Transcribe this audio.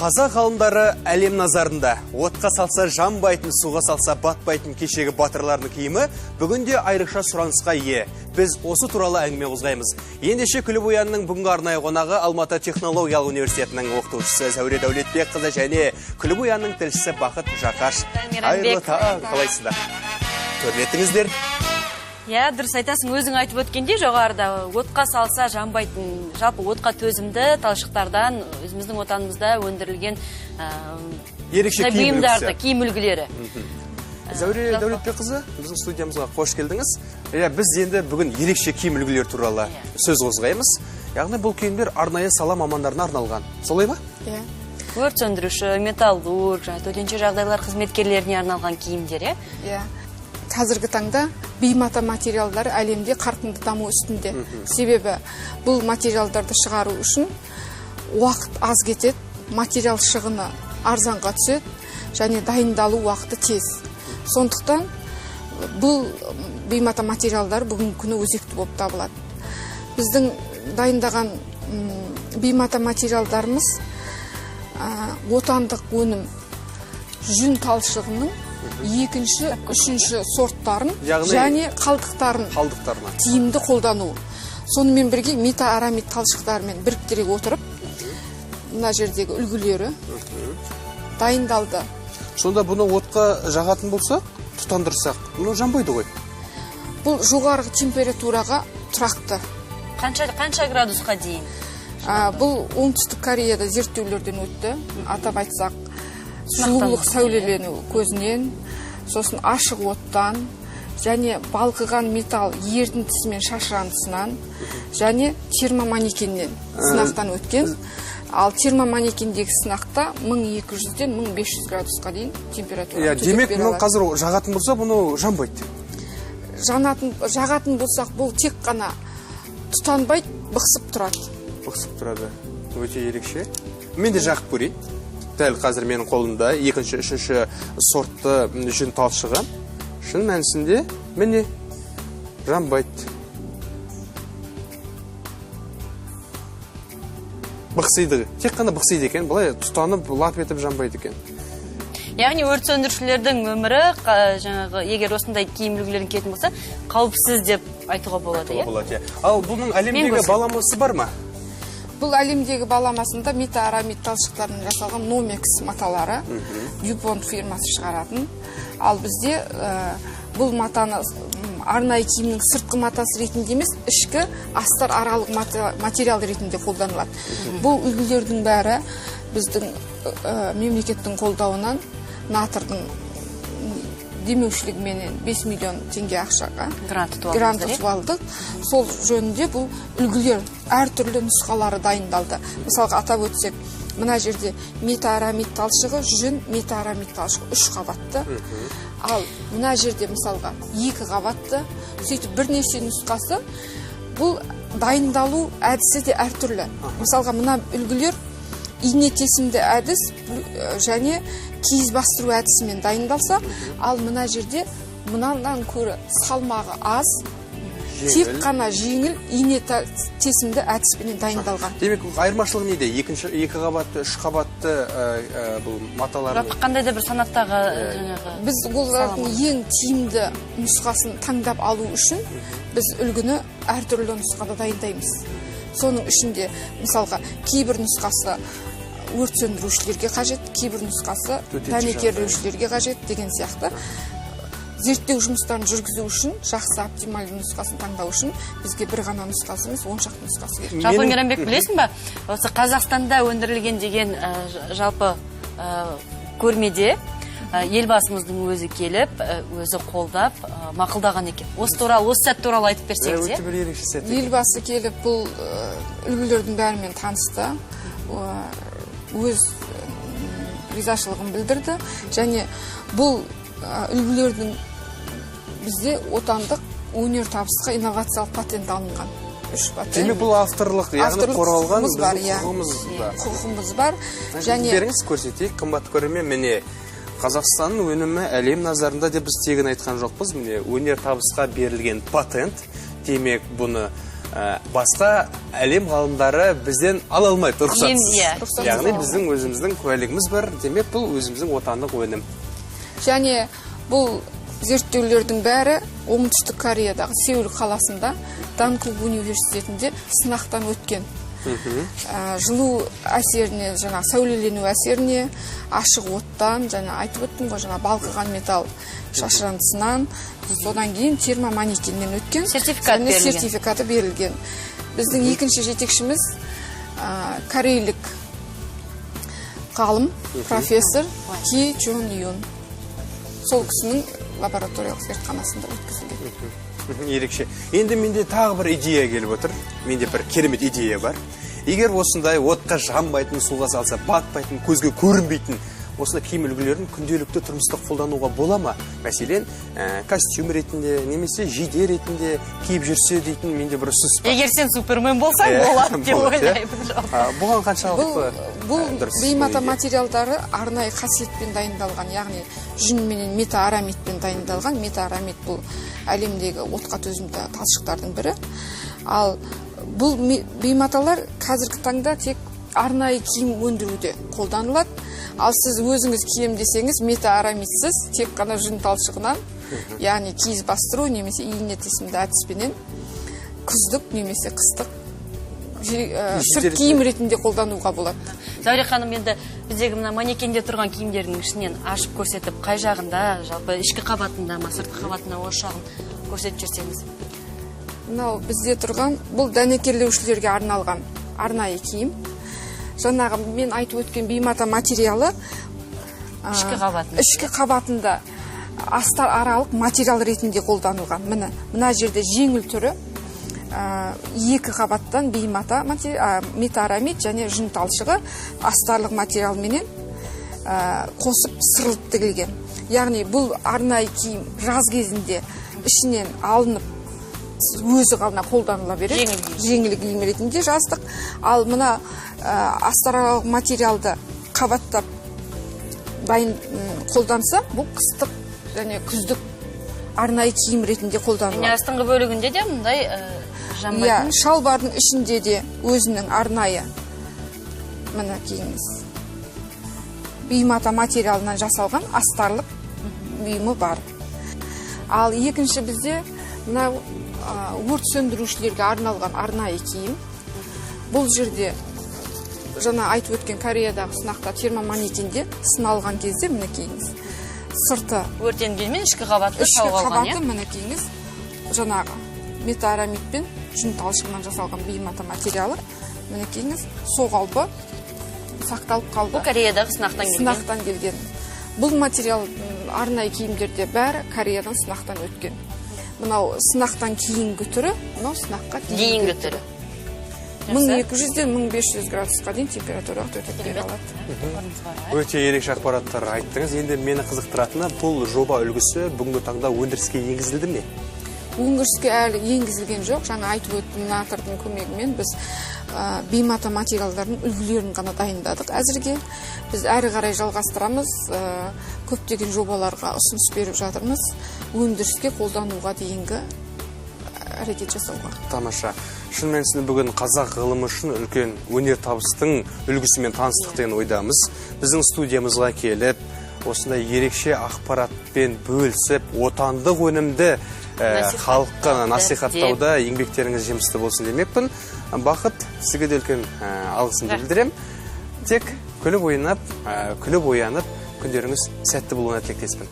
Қазақ ғалымдары әлем назарында. Отқа салса жанбайтын, суға салса батпайтын кешегі батырлардың киімі бүгінде айрықша сұранысқа ие. Біз осы туралы әңгіме қозғаймыз. Ендеше Күліп Оянның бүгінгі арнайы қонағы Алматы технологиялық университетінің оқытушысы Зәуре Дәулетбекқызы және Күліп Оянның тілшісі Бақыт Жақаш. Қайырлы таң, қалайсыздар? Көрметтіңіздер? Я, дұрыс айтасың, өзің айтып өткенде жоғарыда отқа салса жанбайтын, жалпы отқа төзімді талшықтардан өзіміздің отанымызда өндірілген ерекше киім үлгілері. Зәуре Дәулетбекқызы, біздің студиямызға қош келдіңіз. Біз енді бүгін ерекше киім үлгілері туралы сөз қозғаймыз. Яғни бұл киімдер арнайы сала мамандарына арналған. Солай ма? Өрт сөндіруші, металлург, төтенше жағдайлар қызметкерлеріне арналған киімдер, Қазіргі таңда беймата материалдар әлемде қарқынды даму үстінде. Себебі бұл материалдарды шығару үшін уақыт аз кетеді, материал шығыны арзанға түседі, және дайындалу уақыты тез. Сондықтан бұл беймата материалдар бүгінгі күні өзекті болып табылады. Біздің дайындаған беймата материалдарымыз отандық өнім жүн талшығының екінші, үшінші сорттарын және қалдықтарын тиімді қолдану. Сонымен бірге метаарамид талшықтарымен біріктіре отырып, мына жердегі үлгілері дайындалды. Сонда бұны отқа жағатын болса, тұтандырсақ, бұны жанбайды ғой? Бұл жоғарғы температураға тұрақты. Қанша градусқа дейін? Бұл оңтүстік Кореяда зерттеулерден өтті. Атап айтсақ, жылулық сәулелену көзінен, сосын ашық оттан, және балқыған металл ерітіндісімен шашырандысынан, және термоманекеннен сынақтан өткен. Ал термоманекендегі сынақта 1200-ден 1500 градусқа дейін температура төтеп бере алады. Демек, қазір жағатын болса, бұны жанбайды? Жағатын болсақ, бұл тек қана тұтанбайды, бықсып тұрады. Бықсып тұрады. Өте ерекше. Мен де жағып көрейін. Дәл қазір менің қолымда екінші, үшінші сортты жүн талшығы. Шын мәнісінде міне жанбайды. Бықсиды. Тек қана бықсиды екен. Бұлай тұтанып, лап етіп жанбайды екен. Яғни өрт сөндірушілердің өмірі, егер осындай киім үлгілерін киетін болса, қауіпсіз деп айтуға болады. Ал бұның әлемдегі баламасы бар ма? Бұл әлемдегі баламасында метаарамид талшықтарынан жасалған Номекс маталары, Дюпонт фирмасы шығаратын. Ал бізде бұл матаны арнайы киімнің сыртқы матасы ретінде емес, ішкі астар аралық материал ретінде қолданылады. Бұл үлгілердің бәрі біздің мемлекеттің қолдауынан натрдың демеушілігіменен 5 миллион теңге ақшаға грант ұтып алдық. Сол жөнінде бұл үлгілер әртүрлі нұсқалары дайындалды. Мысалға атап өтсек, мына жерде метаарамид талшығы, жүн метаарамид талшығы 3 қабатты. Ал мына жерде мысалға 2 қабатты, сөйтіп бірнеше нұсқасы. Бұл дайындалу әдісі де әртүрлі. Мысалға мына үлгілер ине тесімді әдіс және киіз бастыру әдісімен дайындалса, ал мына жерде мұнан көрі салмағы аз, тек қана жеңіл ине тесімді әдіспенен дайындалған. Демек, айырмашылығы неде? 2 қабатты, 3 қабатты бұл маталар? Қандай да бір санаттағы? Біз олардың ең тиімді нұсқасын таңдап алу үшін, біз үлгіні әртүрлі нұсқада дайындаймыз. Соның ішінде, мысалға, кейбір нұсқасы өрт сөндірушілерге қажет, кейбір нұсқасы дәнекерлеушілерге қажет деген сияқты. Зерттеу жұмыстарын жүргізу үшін, жақсы оптимальды нұсқасын таңдау үшін, бізге бір ғана нұсқасы емес, 10 шақты нұсқасы керек. Жалпы Мейрамбек, білесің ба? Осы Қазақстанда өндірілген деген жалпы көрмеде елбасымыздың өзі келіп, өзі қолдап, мақұлдаған екен. Осы сәт туралы айтып берсеңіз, өте бір ерекше сәт. Елбасы келіп, бұл үлгілердің бәрімен танысты, өз ризашылығын білдірді, және бұл үлгілердің бізде отандық өнер табысқа инновациялық патент алынған. 3 патент. Демек бұл авторлық, яғни қорғалған құқығымыз бар. Беріңіз көрсетейік, қымбат көрермен, міне Қазақстанның өнімі әлем назарында деп біз тегін айтқан жоқпыз. Міне өнер табысқа берілген патент. Демек бұны басқа әлем ғалымдары бізден ала алмайды рұқсатсыз. Иә. Яғни біздің өзіміздің куәлігіміз бар, демек бұл өзіміздің отандық өнім. Және бұл зерттеулердің бәрі оңтүстік Кореядағы Сеул қаласында Данкук университетінде сынақтан өткен. Жылу әсеріне, сәулелену әсеріне, ашық оттан, айтып өттім ғой, балқыған металл шашырандысынан, содан кейін термоманекеннен өткен. Сертификаты берілген. Біздің екінші жетекшіміз корейлік ғалым, профессор Ки Чон Юн. Сол кісінің лабораториялық зертханасында өткізілген. Ерекше. Енді менде тағы бір идея келіп отыр. Менде бір керемет идея бар. Егер осындай отқа жанбайтын, суға салса батпайтын, көзге көрінбейтін осындай киім үлгілерін күнделікті тұрмыста қолдануға бола ма? Мәселен, костюм ретінде, немесе жейде ретінде киіп жүрсе дейтін менде бір ұсыныс бар. Егер сен супермен болсаң, болады деп ойлаймын. Бұған қаншалықты бұл беймата материалдары арнайы қасиетпен дайындалған, яғни жүн менен метаарамидпен дайындалған. Метаарамид бұл әлемдегі отқа төзімді талшықтардың бірі. Ал бұл бейматалар қазіргі таңда тек арнайы киім өндіруде қолданылады. Ал сіз өзіңіз кием десеңіз метаарамидсіз, тек қана жүн талшығынан, яғни киіз бастыру немесе иінет есімді әдіспенен күздік немесе қыстық сырт киім ретінде қолдануға болады. Зәуре ханым, енді біздегі мына манекенде тұрған киімдердің ішінен ашып көрсетіп, қай жағында, жалпы ішкі қабатында ма, сыртқы қабатында осы жағын көрсетіп жүрсеңіз? Мынау бізде тұрған бұл дәнекерлеушілерге арналған арнайы киім. Жаңағы мен айтып өткен беймата материалы ішкі қабатында астар аралық материал ретінде қолданылған. Мына жерде жеңіл түрі екі қабаттан беймата метаарамид және жүн талшығы астарлық материал менен қосып сырылып тігілген. Яғни бұл арнайы киім жаз кезінде ішінен алынып өзі ғана қолданыла береді. Жеңіл киім ретінде жаздық. Ал мына астарлық материалды қабаттап қолданса, бұл қыстық және күздік арнайы киім ретінде қолданылады. Астыңғы бөлігінде де мұндай жанбайтын? Шалбардың ішінде де өзінің арнайы мына киіміз беймата материалынан жасалған астарлық бұйымы бар. Ал екінші бізде мына өрт сөндірушілерге арналған арнайы киім. Бұл жерде жаңа айтып өткен Кореядағы сынақта термоманекенде сыналған кезде міне киіңіз. Сырты өртенгенмен ішкі қабаты шауға алған, иә? Міне киіңіз. Жаңағы метаарамидпен жүн талшығынан жасалған беймата материалы. Міне киіңіз. Соғалбы сақталып қалды. Бұл Кореядағы сынақтан келген. Бұл материал арнайы киімдерде бәрі Кореядан сынақтан өткен. Мынау сынақтан кейінгі түрі, мынау сынаққа дейінгі түрі. 1200-ден 1500 градусқа дейін температура төтеп бере алады. Өте ерекше ақпараттар айттыңыз. Енді мені қызықтыратыны бұл жоба үлгісі бүгінгі таңда өндіріске енгізілді ме? Өндіріске әлі енгізілген жоқ. Жаңа айтып өттім, натордың көмегімен біз беймата материалдардың үлгілерін ғана дайындадық. Әзірге біз әрі қарай жалғастырамыз, көптеген жобаларға ұсыныс беріп жатырмыз. Өндіріске қолдануға дейінгі әрекет жасауға. Тамаша. Шын мәнісінде бүгін қазақ ғылымы үшін үлкен өнер табыстың үлгісімен таныстық деген ойдамыз. Біздің студиямызға келіп, осындай ерекше ақпаратпен бөлісіп, отандық өнімді халыққа насихаттауда еңбектеріңіз жемісті болсын демекпін. Бақыт, сізге де үлкен алғысымды білдірем. Тек күліп оянып, күндеріңіз сәтті болуына тілектеспін.